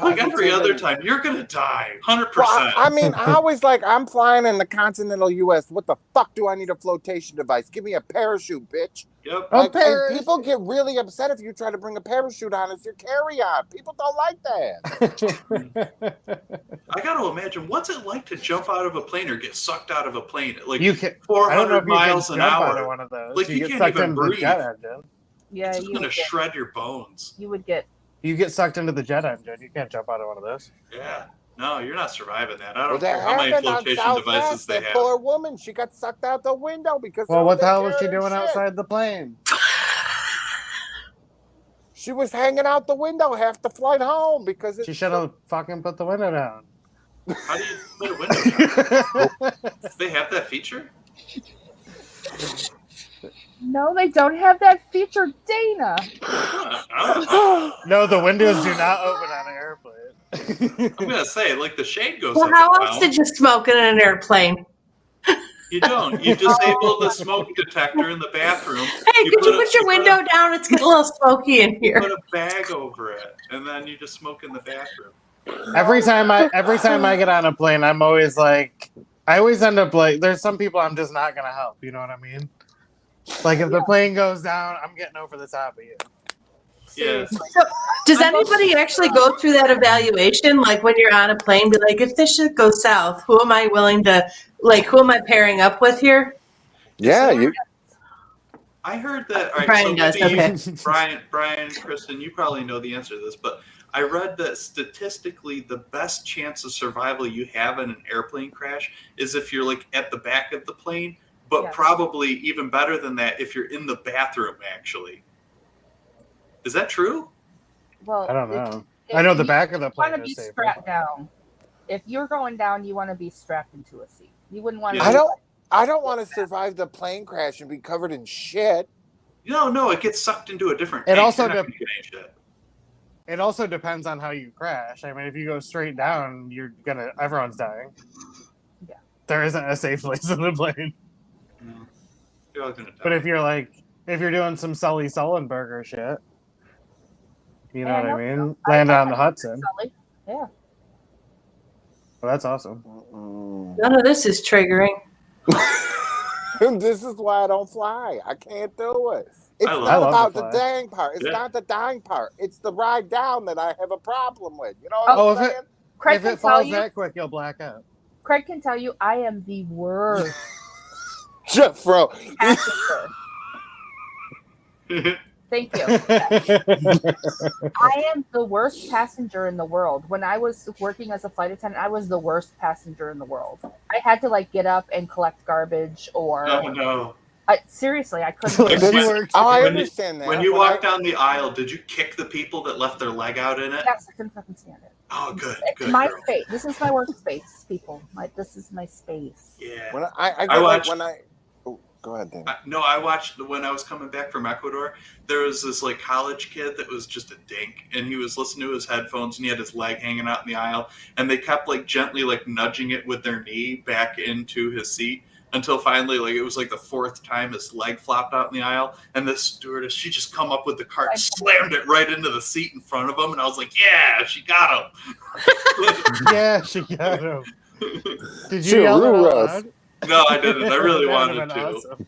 Like every other positivity. time, you're gonna die, 100%. Well, I mean, I always I'm flying in the continental U.S. What the fuck do I need a flotation device? Give me a parachute, bitch. Yep. Oh, And people get really upset if you try to bring a parachute on as your carry-on. People don't like that. I got to imagine what's it like to jump out of a plane or get sucked out of a plane at like You can. I don't know 400 if you miles can an jump out of hour. one of those. Like, you you get can't sucked even into the breathe. jet engine. Yeah, It's gonna shred your bones. You would get. You get sucked into the jet engine. You can't jump out of one of those. Yeah. No, you're not surviving that. I Well, don't that care how many happened on flotation devices Southwest. they That have. poor woman, she got sucked out the window because. Well, they what the don't hell take was she care of doing her shit. outside the plane? She was hanging out the window half the flight home because She should have fucking put the window down. How do you put a window down? They have that feature? No, they don't have that feature, Dana. Huh, I don't know. No, the windows do not open on an airplane. I'm gonna say like the shade goes Well, up how and else down. did you smoke in an airplane? You don't. You disable the smoke detector in the bathroom. Hey, could you put your window down? It's getting a little smoky in Put here. a bag over it, and then you just smoke in the bathroom. every time I get on a plane, I'm always like, I always end up like, there's some people I'm just not gonna help. You know what I mean? Like if the plane goes down, I'm getting over the top of you. Yeah. Does anybody actually go through that evaluation? Like when you're on a plane, be like, if this shit goes south, who am I willing to, like, who am I pairing up with here? Yeah, you. I heard that. All right, Brian so does, maybe okay. Brian, Kristen, you probably know the answer to this, but I read that statistically, the best chance of survival you have in an airplane crash is if you're like at the back of the plane, but Yes. probably even better than that if you're in the bathroom. Actually, is that true? Well, I don't know. if I know the you back of the want to plane be is safer. strapped down. If you're going down, you want to be strapped into a seat. You wouldn't want to. Yeah. I don't want to survive the plane crash and be covered in shit. No, it gets sucked into a different. It tank. also You're not dep- gonna get any shit. It also depends on how you crash. I mean, if you go straight down, everyone's dying. Yeah. There isn't a safe place in the plane. No. You're all gonna die. But if you're doing some Sully Sullenberger shit, you know Yeah, what I no, mean? Land on the Hudson. Sully. Yeah. Well, that's awesome. None of this is triggering. This is why I don't fly. I can't do it. It's I love not to about the fly. dying part. It's Yeah. not the dying part. It's the ride down that I have a problem with. You know Oh, what I'm if it- saying? Craig If can it tell falls you. that quick, you'll black out. Craig can tell you I am the worst Jeff, bro. passenger. Thank you. I am the worst passenger in the world. When I was working as a flight attendant, I was the worst passenger in the world. I had to like get up and collect garbage, or Oh no! seriously, I couldn't. Like, do it. you worked- Oh, I When you- understand that. When you but walked down the aisle, did you kick the people that left their leg out in it? Yes, I couldn't fucking stand it. Oh, good, It's good my girl. space. This is my workspace, people. This is my space. Yeah. when I get like watched- when I. Oh, go ahead, Dan. I watched when I was coming back from Ecuador. There was this like college kid that was just a dink, and he was listening to his headphones, and he had his leg hanging out in the aisle, and they kept like gently like nudging it with their knee back into his seat. until finally, like, it was like the fourth time his leg flopped out in the aisle, and this stewardess, she just come up with the cart, slammed it right into the seat in front of him, and I was like, yeah, she got him. Yeah, she got him. Did you She yell that out rule us. loud? No, I didn't. I really That would've wanted been to. awesome.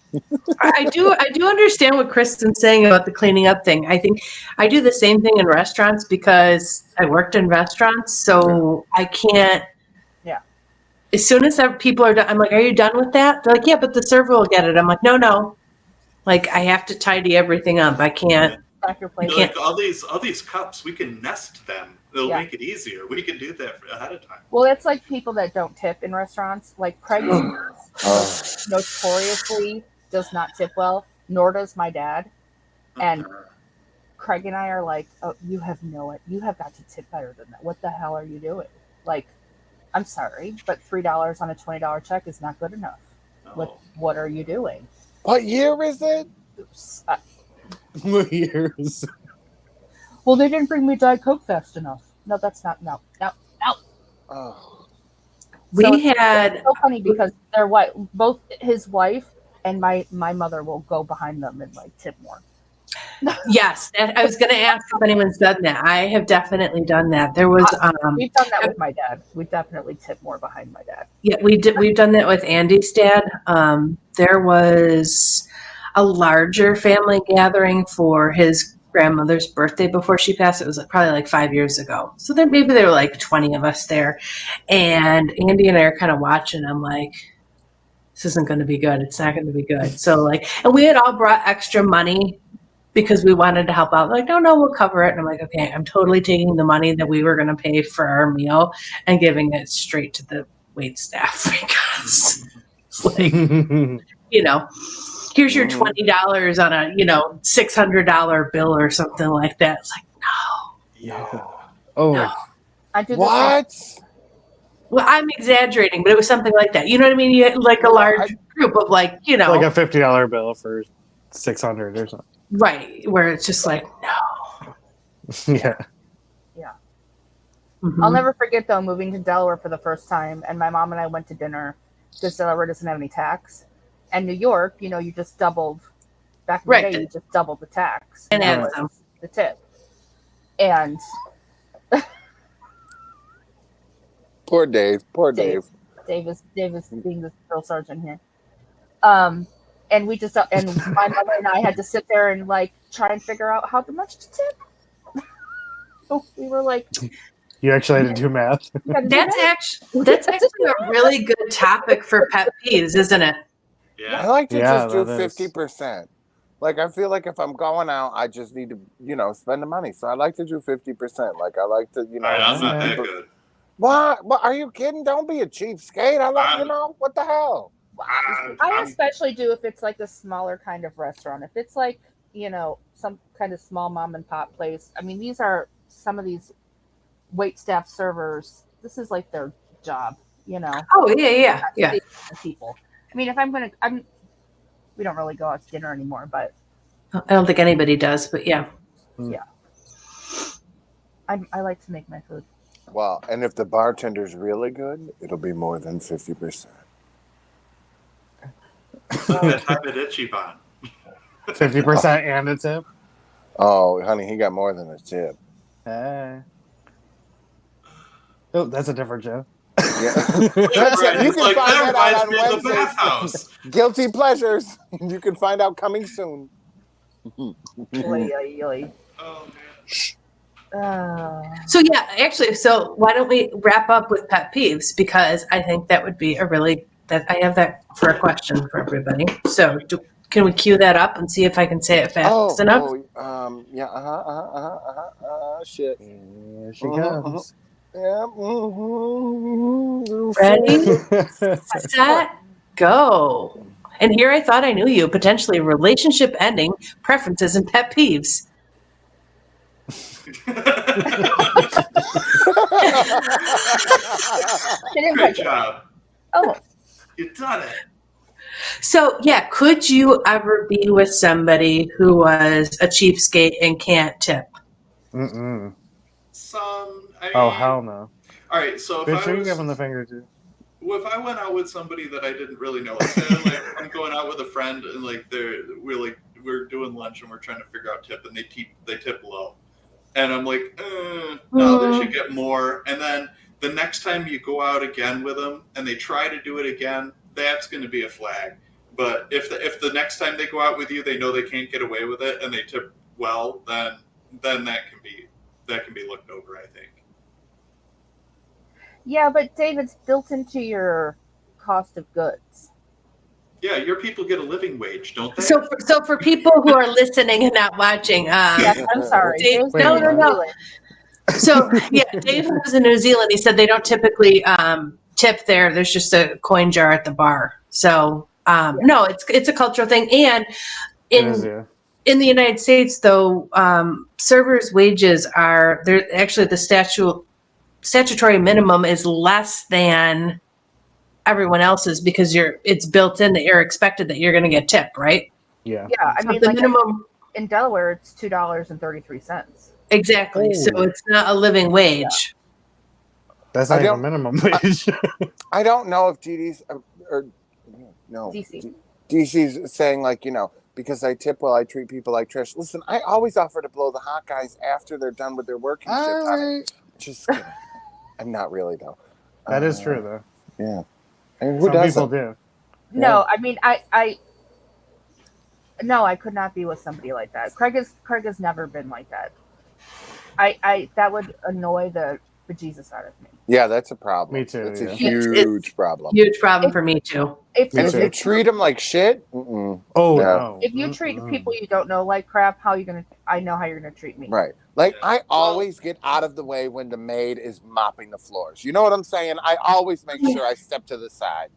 I do understand what Kristen's saying about the cleaning up thing. I think I do the same thing in restaurants because I worked in restaurants, so I can't. Yeah. As soon as people are done, I'm like, "Are you done with that?" They're like, "Yeah, but the server will get it." I'm like, "No. Like, I have to tidy everything up. I can't." Back your plate. Like, all these cups, we can nest them. It'll Yeah. make it easier. We can do that ahead of time. Well, it's like people that don't tip in restaurants. Like Craig notoriously does not tip well, nor does my dad. And Craig and I are like, "Oh, you have got to tip better than that. What the hell are you doing? Like, I'm sorry, but $3 on a $20 check is not good enough. No. What are you doing?" What year is it? Oops. Years. Well, they didn't bring me Diet Coke fast enough. No, that's not. No. Oh. It's so funny because they're both his wife and my mother will go behind them and like tip more. Yes, I was going to ask if anyone's done that. I have definitely done that. There was We've done that with my dad. We definitely tip more behind my dad. Yeah, we've done that with Andy's dad. There was a larger family gathering for his grandmother's birthday before she passed. It was probably like 5 years ago. So maybe there were like 20 of us there. And Andy and I are kind of watching. I'm like, this isn't going to be good. It's not going to be good. So and we had all brought extra money because we wanted to help out. Like, no, we'll cover it. And I'm like, okay, I'm totally taking the money that we were going to pay for our meal and giving it straight to the wait staff because it's like, here's your $20 on a, $600 bill or something like that. It's like, no. Yeah. Oh. No. I do What? Well, I'm exaggerating, but it was something like that. You know what I mean? You had like a large group of like a $50 bill for 600 or something. Right, where it's just like, no. Yeah. Mm-hmm. I'll never forget though moving to Delaware for the first time, and my mom and I went to dinner because Delaware doesn't have any tax, and New York, you just doubled. Back in the day, you just doubled the tax and add the tip, and Poor Dave. Dave is being the drill sergeant here. And we just and my mother and I had to sit there and like try and figure out how much to tip. So we were like, you actually had to do math. That's actually a really good topic for pet peeves, isn't it? Yeah. I like to just do that is. 50%. Like, I feel like if I'm going out, I just need to, spend the money. So I like to do 50%. Like, I like to, All right, I'm not that good. What? Are you kidding? Don't be a cheapskate. I like, what the hell? I especially do if it's like a smaller kind of restaurant. If it's like, some kind of small mom and pop place. I mean, these are some of these wait staff servers. This is like their job, Oh, yeah. People. I mean, if we don't really go out to dinner anymore, but I don't think anybody does, but yeah. Yeah. I like to make my food. Well, and if the bartender's really good, it'll be more than 50%. That time at Ichiban. 50% and a tip? Oh, honey, he got more than a tip. Hey. Oh, that's a different joke. Yeah. Right, You can like, find that that out reminds me on of the Wednesdays. bathhouse. Guilty pleasures. You can find out coming soon. Oy, oy, oy. Oh, man. So yeah, actually, why don't we wrap up with pet peeves, because I think that would be I have that for a question for everybody. So can we cue that up and see if I can say it fast enough? Yeah, shit. Here she comes. Yeah. Ready, set, go. And here I thought I knew you, potentially relationship ending, preferences, and pet peeves. Good job. Oh, You done it. So yeah, could you ever be with somebody who was a cheapskate and can't tip? Mm-mm. I mean, Oh, hell no. All right, so if Bitch, I you was, give him the finger, too. Well, if I went out with somebody that I didn't really know, like, say, like I'm going out with a friend and like we're doing lunch and we're trying to figure out tip and they tip low, and I'm like, no, they should get more. And then the next time you go out again with them and they try to do it again, that's going to be a flag. But if the next time they go out with you, they know they can't get away with it and they tip well, then that can be looked over, I think. Yeah, but David's built into your cost of goods. Yeah, your people get a living wage, don't they? So for people who are listening and not watching, Yes, I'm sorry. Dave, Dave's no, in no, New no. Zealand. So yeah, Dave was in New Zealand. He said they don't typically tip there. There's just a coin jar at the bar. So no, it's a cultural thing. And in the United States, though, servers' wages are they're actually the statutory minimum is less than everyone else's because it's built in that you're expected that you're going to get tipped, right? Yeah. Yeah, I So mean, the like minimum. in Delaware, it's $2.33. Exactly. So it's not a living wage. That's not even minimum wage. I don't know if DD's or no DC's saying like, because I tip well, I treat people like trash. Listen, I always offer to blow the hot guys after they're done with their working shift. Honey. Just kidding. I'm not really though. That is true though. Yeah. I mean, who Some doesn't? people do. No, I mean, no, I could not be with somebody like that. Craig has never been like that. That would annoy the bejesus out of me. Yeah, that's a problem. Me too. It's yeah. a huge problem. Huge problem for me too. And if you treat them like shit, no. If you treat people you don't know like crap, I know how you're gonna treat me. Right. Like I always get out of the way when the maid is mopping the floors. You know what I'm saying? I always make sure I step to the side.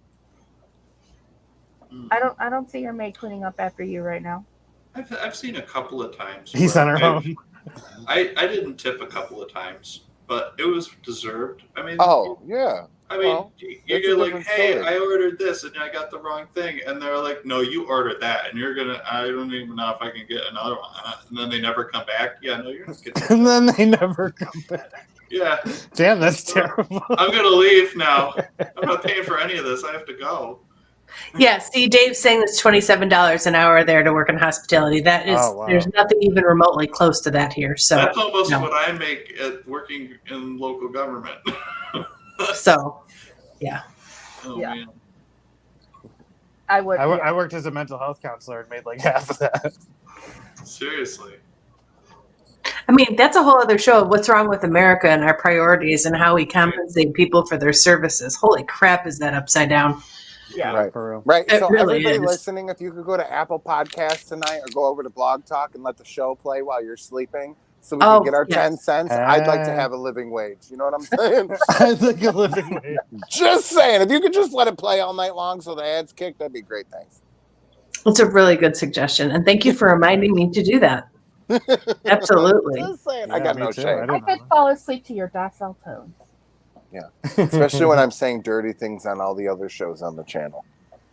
I don't see your maid cleaning up after you right now. I've seen a couple of times. He sent her home. I didn't tip a couple of times, but it was deserved. I mean, yeah. I mean, you're like, hey, I ordered this and I got the wrong thing, and they're like, no, you ordered that, and I don't even know if I can get another one, and then they never come back. Yeah, no, you're not getting. And then they never come back. Yeah. Damn, that's terrible. I'm gonna leave now. I'm not paying for any of this. I have to go. Yeah, see, Dave's saying it's $27 an hour there to work in hospitality. That is, there's nothing even remotely close to that here. So that's almost what I make at working in local government. So, yeah. Oh, yeah. Man. I worked as a mental health counselor and made like half of that. Seriously. I mean, that's a whole other show of what's wrong with America and our priorities and how we compensate people for their services. Holy crap, is that upside down? Yeah, right. For real. Right. It So really everybody is. listening, if you could go to Apple Podcasts tonight or go over to Blog Talk and let the show play while you're sleeping so we can get our 10 cents, I'd like to have a living wage. You know what I'm saying? I'd like a living wage. Just saying. If you could just let it play all night long so the ads kick, that'd be great. Thanks. It's a really good suggestion. And thank you for reminding me to do that. Absolutely. Just saying. Yeah, I got me no too. shame. I could fall asleep to your docile tones. Yeah. Especially when I'm saying dirty things on all the other shows on the channel.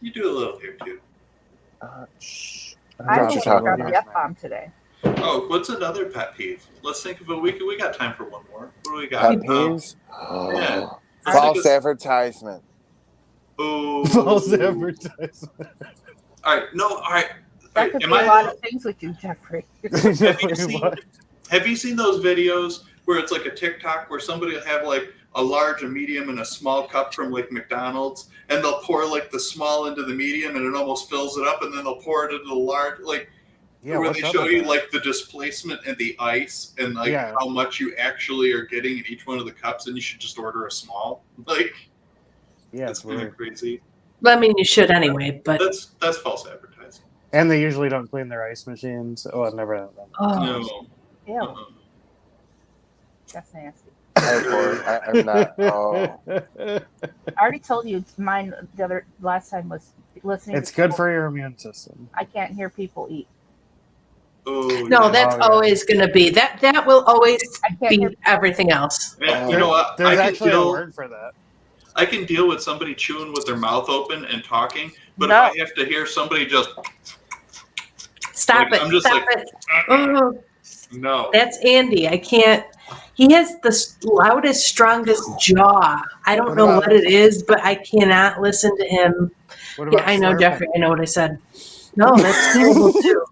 You do a little here too. Shh. I Don't you just talk dropped about the F-bomb today. Oh, what's another pet peeve? Let's think of a week. We got time for one more. What do we got? pet peeves? Yeah. False advertisement. Oh. False advertisement. All right. No. All right. That could be a lot of things with you, Jeffrey. Have you seen those videos where it's like a TikTok where somebody will have like a large, a medium, and a small cup from like McDonald's, and they'll pour like the small into the medium, and it almost fills it up, and then they'll pour it into the large, like where they show you like the displacement and the ice and like how much you actually are getting in each one of the cups, and you should just order a small. Like, it's kind of crazy. Well, I mean, you should anyway, but that's false advertising. And they usually don't clean their ice machines. Oh, I've never had that. No. Ew. That's nasty. I'm not. Oh. I already told you mine last time was listening. It's good for your immune system. I can't hear people eat. Oh, no, that's always going to be that will always be everything else. Man, you know what? There's actually a word for that. I can deal with somebody chewing with their mouth open and talking, but if I have to hear somebody just stop it, I'm just stop like, it. Oh. No. That's Andy. I can't. He has the loudest, strongest jaw. I don't What know about- what it is, but I cannot listen to him. What Yeah, about I know, slurping? Jeffrey. I know what I said. No, that's terrible too.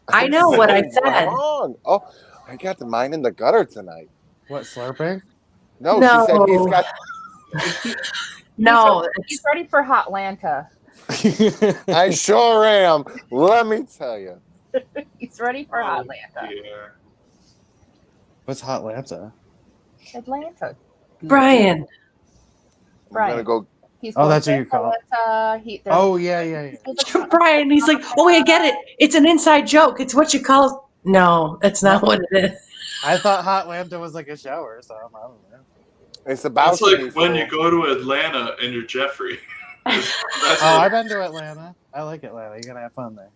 I know what I So said. wrong. Oh, I got the mine in the gutter tonight. What, slurping? No, No. she said he's got. No, He's ready for Hotlanta. I sure am. Let me tell you. He's ready for Oh, Hotlanta. dear. What's Hot Lanta? Atlanta. Brian. I'm gonna go. He's Oh, going that's to what you call it. Atlanta. Oh, yeah. Brian, he's like, oh, I get it. It's an inside joke. It's what you call. No, that's not what it is. I thought Hot Lanta was like a shower, so I don't know. It's about It's to be like when full. you go to Atlanta and you're Jeffrey. That's Oh, what- I've been to Atlanta. I like Atlanta. You're gonna have fun there.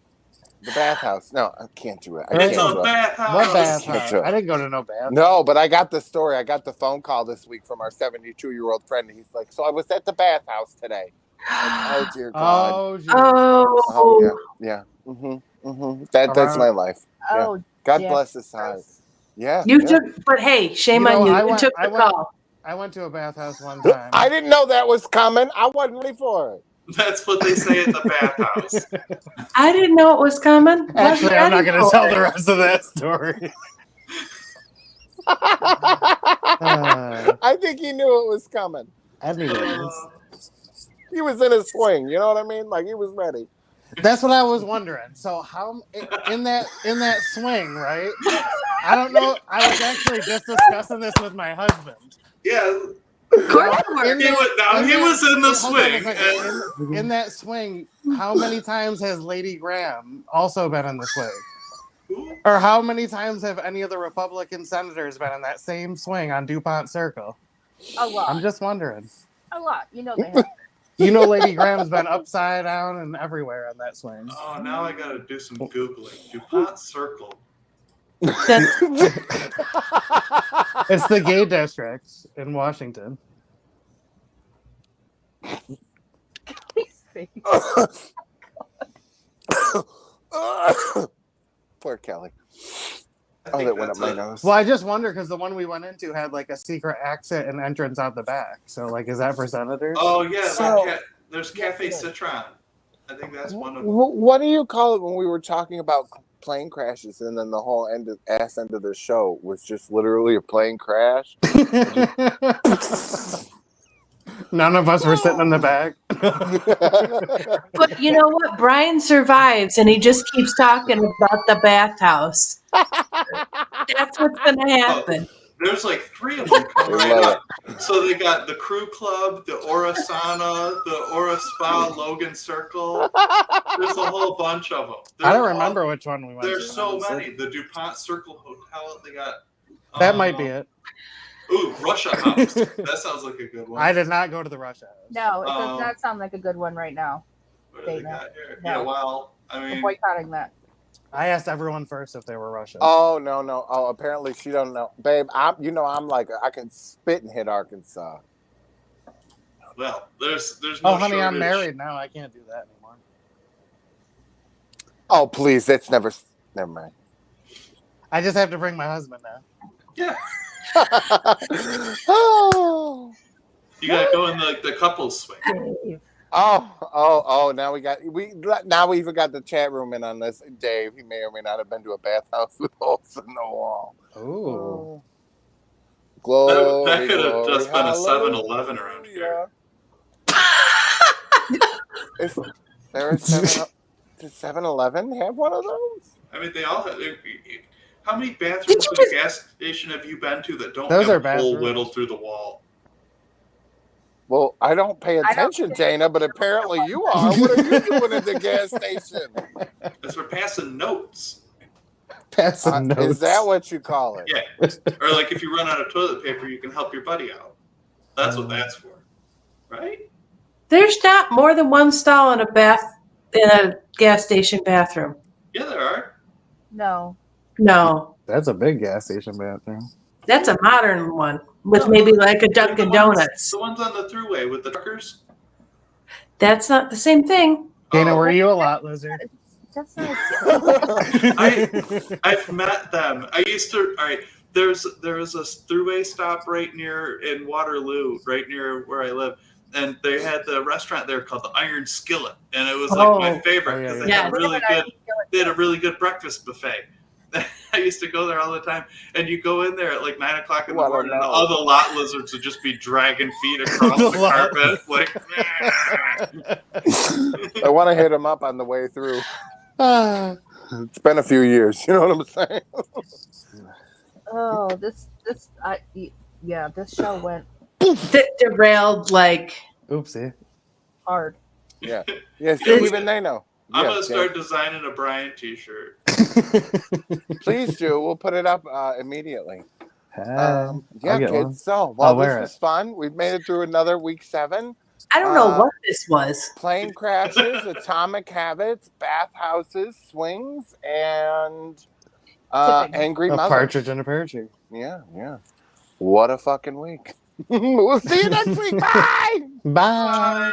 The bathhouse. No, I can't do it. I It's it's can't a do it. bathhouse. What Can't bathhouse? do it. I didn't go to no bath. No, but I got the story. I got the phone call this week from our 72-year-old friend. He's like, so I was at the bathhouse today. I'm like, oh, dear God. Oh, geez. Oh, yeah. That's my life. Oh, God yeah. bless his heart. Yeah. You yeah. took, but hey, shame You know, on you. I You went- took I the went- call. I went to a bathhouse one time. I didn't know that was coming. I wasn't ready for it. That's what they say at the bathhouse. I didn't know it was coming. Actually, I'm not going to Wasn't tell ready the rest of that story. I think he knew it was coming. Anyways, He was in his swing. You know what I mean? Like he was ready. that's what I was wondering. So how in that swing, right? I don't know. I was actually just discussing this with my husband. Yeah, Of course you were. In he was in the hold on a swing. second. In that swing, how many times has Lady Graham also been in the swing? Or how many times have any of the Republican senators been in that same swing on DuPont Circle? a lot. I'm just wondering. A lot. You know they have. You know, Lady Graham's been upside down and everywhere on that swing. Oh, now I gotta do some Googling. DuPont Circle. That's, It's the gay district in Washington. Poor Kelly. I Oh, think that went up that's my a- nose. Well, I just wonder because the one we went into had like a secret exit and entrance out the back. So, like, is that for senators? Oh yeah, So- there's Cafe Citron. I think that's one of them. What do you call it when we were talking about plane crashes and then the whole end of the show was just literally a plane crash? None of us were sitting in the back. but you know what? Brian survives, and he just keeps talking about the bathhouse. That's what's going to happen. There's like 3 of them coming I right love up. So they got the Crew Club, the Aura Sauna, the Aura Spa, Logan Circle. There's a whole bunch of them. I don't remember which one we went to. There's so honestly. many. The DuPont Circle Hotel. They got. That might be it. Ooh, Russia House. That sounds like a good one. I did not go to the Rush House. No, it does not sound like a good one right now. What do they Dana. got here? No. Yeah, well, I We're mean, boycotting that. I asked everyone first if they were Russian. Oh no! Oh, apparently she don't know, babe. I'm like I can spit and hit Arkansas. well, there's no. Oh, honey, I'm shortage. married now. I can't do that anymore. Oh please, that's never mind. I just have to bring my husband now. Yeah, Oh. you gotta go in the couples swing. Dave. Oh! Now we even got the chat room in on this. Dave, he may or may not have been to a bathhouse with holes in the wall. Ooh. Glory, That could have glory, just been a hallelujah. 7-Eleven around here. Is there a 7-Eleven have one of those? I mean, they all have. How many bathrooms you at just- a gas station have you been to that don't Those have are a hole bathrooms. whittled through the wall? Well, I don't pay don't attention, think- Dana, but apparently you are. What are you doing at the gas station? Because we're passing notes. Passing notes. Is that what you call it? Yeah. Or like if you run out of toilet paper, you can help your buddy out. That's what that's for. Right? There's not more than one stall in a gas station bathroom. Yeah, there are. No. No, That's a big gas station bathroom. that's a modern one with No. maybe like a Dunkin' The ones- Donuts. The ones on the thruway with the truckers. That's not the same thing. Dana, Oh. were you a lot lizard? That's not. I've met them. I used to. All right. There's a throughway stop right near in Waterloo, right near where I live, and they had the restaurant there called the Iron Skillet, and it was like my Oh. favorite Oh, yeah, because yeah. they had a really good. They had a really good breakfast buffet. I used to go there all the time, and you go in there at like 9 o'clock in the Well, morning, and no. all the lot lizards would just be dragging feet across the carpet, like. I want to hit him up on the way through. It's been a few years. You know what I'm saying? Oh, this show went Derailed like Oopsie. hard. Yeah. Yeah. See, This- even they know. I'm Yeah, gonna start designing a Brian T-shirt. Please do. We'll put it up immediately. I'll Yeah, get kids. one. So, I'll this wear was fun. We've made it through another week 7. I don't know what this was. Plane crashes, atomic habits, bathhouses, swings, and Tipping. angry A mothers. partridge in a pear tree. Yeah. What a fucking week. We'll see you next week. Bye. Bye. Bye.